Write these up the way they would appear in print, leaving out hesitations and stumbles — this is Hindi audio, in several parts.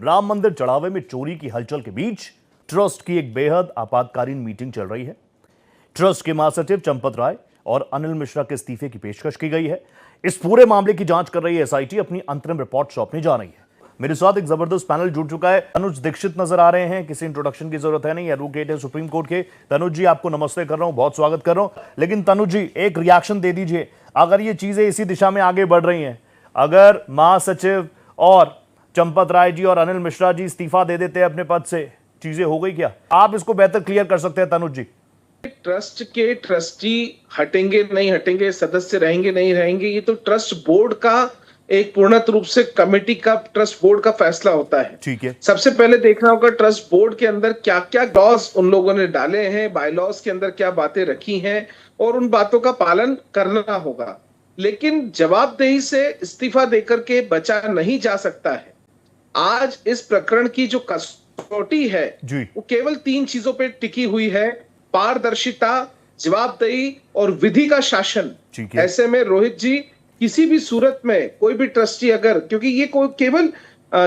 राम मंदिर चढ़ावे में चोरी की हलचल के बीच ट्रस्ट की एक बेहद आपातकालीन मीटिंग चल रही है। ट्रस्ट के महासचिव चंपत राय और अनिल मिश्रा के इस्तीफे की पेशकश की गई है। इस पूरे मामले की जांच कर रही एसआईटी अपनी अंतरिम रिपोर्ट सौंपने जा रही है। मेरे साथ एक जबरदस्त पैनल जुड़ चुका है। तनुज दीक्षित नजर आ रहे हैं, किसी इंट्रोडक्शन की जरूरत है नहीं, एडवोकेट है सुप्रीम कोर्ट के। तनुज जी, आपको नमस्ते कर रहा हूं, बहुत स्वागत कर रहा हूं। लेकिन तनुज जी, एक रिएक्शन दे दीजिए, अगर ये चीजें इसी दिशा में आगे बढ़ रही हैं, अगर महासचिव और चंपत राय जी और अनिल मिश्रा जी इस्तीफा दे देते हैं अपने पद से, चीजें हो गई क्या? आप इसको बेहतर क्लियर कर सकते हैं तनुज जी। ट्रस्ट के ट्रस्टी हटेंगे नहीं हटेंगे, सदस्य रहेंगे नहीं रहेंगे, ये तो ट्रस्ट बोर्ड का एक पूर्णत रूप से कमेटी का, ट्रस्ट बोर्ड का फैसला होता है। ठीक है, सबसे पहले देखना होगा ट्रस्ट बोर्ड के अंदर क्या क्या लॉज उन लोगों ने डाले हैं, बायलॉज के अंदर क्या बातें रखी हैं, और उन बातों का पालन करना होगा। लेकिन जवाबदेही से इस्तीफा देकर के बचा नहीं जा सकता है। आज इस प्रकरण की जो कसौटी है वो केवल 3 चीजों पे टिकी हुई है: पारदर्शिता, जवाबदेही और विधि का शासन। ऐसे में रोहित जी, किसी भी सूरत में कोई भी ट्रस्टी अगर, क्योंकि ये कोई केवल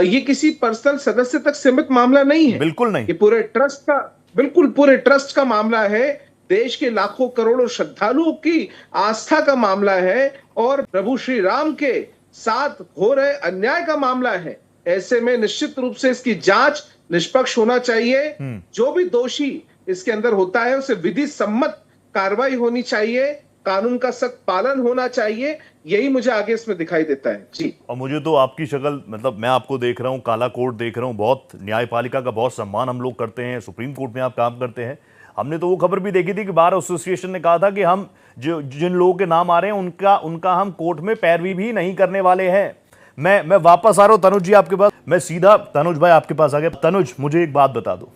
ये किसी पर्सनल सदस्य तक सीमित मामला नहीं है, बिल्कुल नहीं, ये पूरे ट्रस्ट का, बिल्कुल पूरे ट्रस्ट का मामला है। देश के लाखों करोड़ों श्रद्धालुओं की आस्था का मामला है और प्रभु श्री राम के साथ हो रहे अन्याय का मामला है। ऐसे में निश्चित रूप से इसकी जांच निष्पक्ष होना चाहिए। जो भी दोषी इसके अंदर होता है उसे विधि सम्मत कार्रवाई होनी चाहिए, कानून का सख्त पालन होना चाहिए। यही मुझे आगे इसमें दिखाई देता है जी। और मुझे तो आपकी शक्ल, मतलब मैं आपको देख रहा हूँ, काला कोट देख रहा हूँ, बहुत न्यायपालिका का बहुत सम्मान हम लोग करते हैं, सुप्रीम कोर्ट में आप काम करते हैं। हमने तो वो खबर भी देखी थी कि बार एसोसिएशन ने कहा था कि हम जिन लोगों के नाम आ रहे हैं उनका हम कोर्ट में पैरवी भी नहीं करने वाले हैं। मैं वापस आ रहा हूं तनुज जी आपके पास, मैं सीधा तनुज भाई आपके पास आ गया। तनुज, मुझे एक बात बता दो,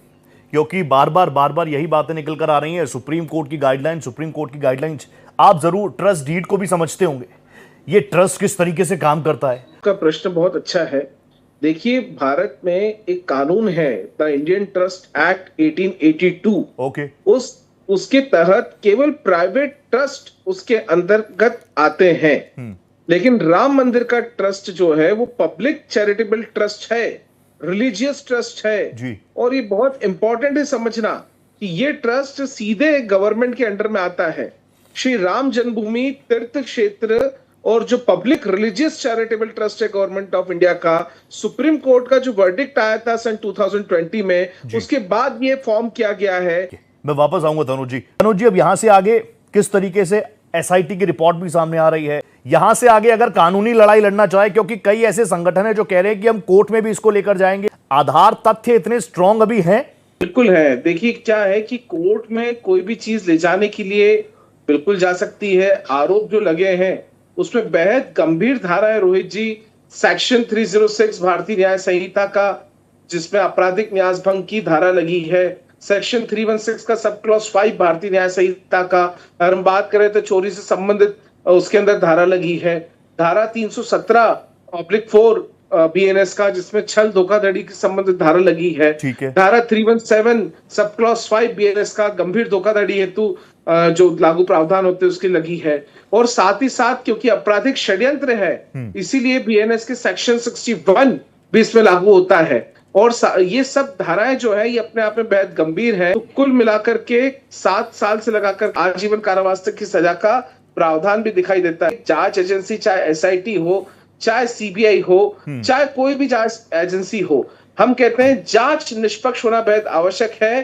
क्योंकि बार बार यही बातें निकल कर आ रही हैं, सुप्रीम कोर्ट की गाइडलाइंस आप जरूर ट्रस्ट डीड को भी समझते होंगे, ये ट्रस्ट किस तरीके से काम करता है? आपका प्रश्न बहुत अच्छा है। देखिए, भारत में एक कानून है, the Indian trust act 1882। Okay, उसके तहत केवल प्राइवेट ट्रस्ट उसके अंतर्गत आते हैं। लेकिन राम मंदिर का ट्रस्ट जो है वो पब्लिक चैरिटेबल ट्रस्ट है, रिलीजियस ट्रस्ट है जी। और ये बहुत इंपॉर्टेंट है समझना कि ये ट्रस्ट सीधे गवर्नमेंट के अंडर में आता है। श्री राम जन्मभूमि तीर्थ क्षेत्र और जो पब्लिक रिलीजियस चैरिटेबल ट्रस्ट है गवर्नमेंट ऑफ इंडिया का, सुप्रीम कोर्ट का जो वर्डिक्ट आया था सन 2020 में, उसके बाद ये फॉर्म किया गया है। मैं वापस आऊंगा तनुज जी, अब यहां से आगे किस तरीके से एसआईटी की रिपोर्ट भी सामने आ रही है, यहां से आगे अगर कानूनी लड़ाई लड़ना चाहे, क्योंकि कई ऐसे संगठन है जो कह रहे हैं कि हम कोर्ट में भी इसको लेकर जाएंगे, आधार तथ्य इतने स्ट्रांग अभी हैं? बिल्कुल है। देखिए, क्या है कि कोर्ट में कोई भी चीज ले जाने के लिए बिल्कुल जा सकती है। आरोप जो लगे हैं उसमें बेहद गंभीर धारा है रोहित जी, सेक्शन 306 भारतीय न्याय संहिता का, जिसमें आपराधिक न्यास भंग की धारा लगी है। सेक्शन 316 का सब क्लॉज 5 भारतीय न्याय संहिता का, अगर हम बात करें तो चोरी से संबंधित उसके अंदर धारा लगी है। धारा 317/4 बीएनएस का, जिसमें छल धोखाधड़ी के संबंधित धारा लगी है। धारा 317 सब क्लॉज 5 बीएनएस का, गंभीर धोखाधड़ी हेतु जो लागू प्रावधान होते हैं उसकी लगी है। और साथ ही साथ क्योंकि आपराधिक षड्यंत्र है, इसीलिए बीएनएस के सेक्शन 61 भी इसमें लागू होता है। और ये सब धाराएं जो है ये अपने आप में बेहद गंभीर है। तो कुल मिलाकर के 7 साल से लगाकर आजीवन कारावास तक की सजा का प्रावधान भी दिखाई देता है। जांच एजेंसी, चाहे एसआईटी हो, चाहे सीबीआई हो, चाहे कोई भी जांच एजेंसी हो, हम कहते हैं जांच निष्पक्ष होना बेहद आवश्यक है,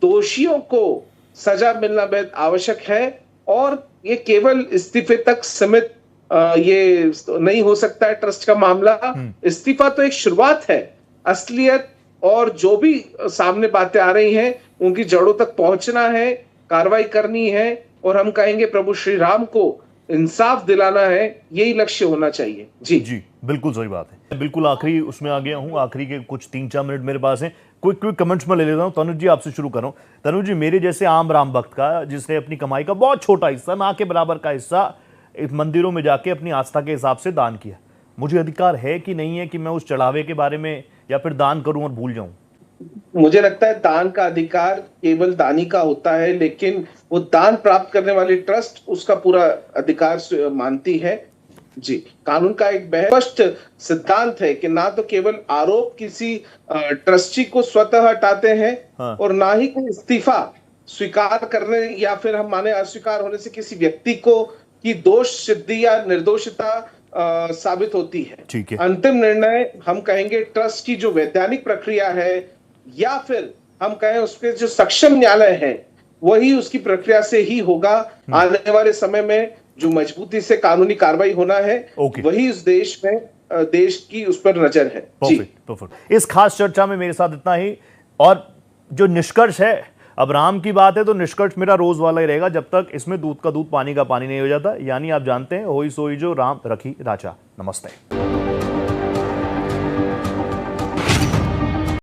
दोषियों को सजा मिलना बेहद आवश्यक है। और ये केवल इस्तीफे तक सीमित ये नहीं हो सकता है ट्रस्ट का मामला। इस्तीफा तो एक शुरुआत है, असलियत और जो भी सामने बातें आ रही हैं उनकी जड़ों तक पहुंचना है, कार्रवाई करनी है, और हम कहेंगे प्रभु श्री राम को इंसाफ दिलाना है, यही लक्ष्य होना चाहिए। जी, बिल्कुल सही बात है। बिल्कुल आखिरी उसमें आ गया हूं, आखिरी के कुछ 3-4 मिनट मेरे पास हैं, क्विक कमेंट्स में ले लेता हूं। तनुज जी, आपसे शुरू कर रहा हूं। तनुज जी, मेरे जैसे आम राम भक्त का, जिसने अपनी कमाई का बहुत छोटा हिस्सा, ना के बराबर का हिस्सा मंदिरों में जाके अपनी आस्था के हिसाब से दान किया, मुझे अधिकार है कि नहीं है कि मैं उस चढ़ावे के बारे में या फिर दान करूं और भूल जाऊं? मुझे लगता है दान का अधिकार केवल दानी का होता है, लेकिन वो दान प्राप्त करने वाली ट्रस्ट उसका पूरा अधिकार मानती है। जी, कानून का एक स्पष्ट सिद्धांत है कि ना तो केवल आरोप किसी ट्रस्टी को स्वतः हटाते हैं हाँ। और ना ही कोई इस्तीफा स्वीकार करने या फिर हम माने अस्वीकार होने से किसी व्यक्ति को की दोष सिद्धि या निर्दोषिता साबित होती है। ठीक है। अंतिम निर्णय हम कहेंगे ट्रस्ट की जो वैधानिक प्रक्रिया है या फिर हम कहें उसके जो सक्षम न्यायालय है वही उसकी प्रक्रिया से ही होगा। आने वाले समय में जो मजबूती से कानूनी कार्रवाई होना है ओके। वही इस देश में देश की उस पर नजर है। जी परफेक्ट परफेक्ट। इस खास चर्चा में मेरे साथ इतना ही। और जो निष्कर्ष है, अब राम की बात है तो निष्कर्ष मेरा रोज वाला ही रहेगा, जब तक इसमें दूध का दूध पानी का पानी नहीं हो जाता। यानी आप जानते हैं, होई सोई जो राम रखी राजा। नमस्ते।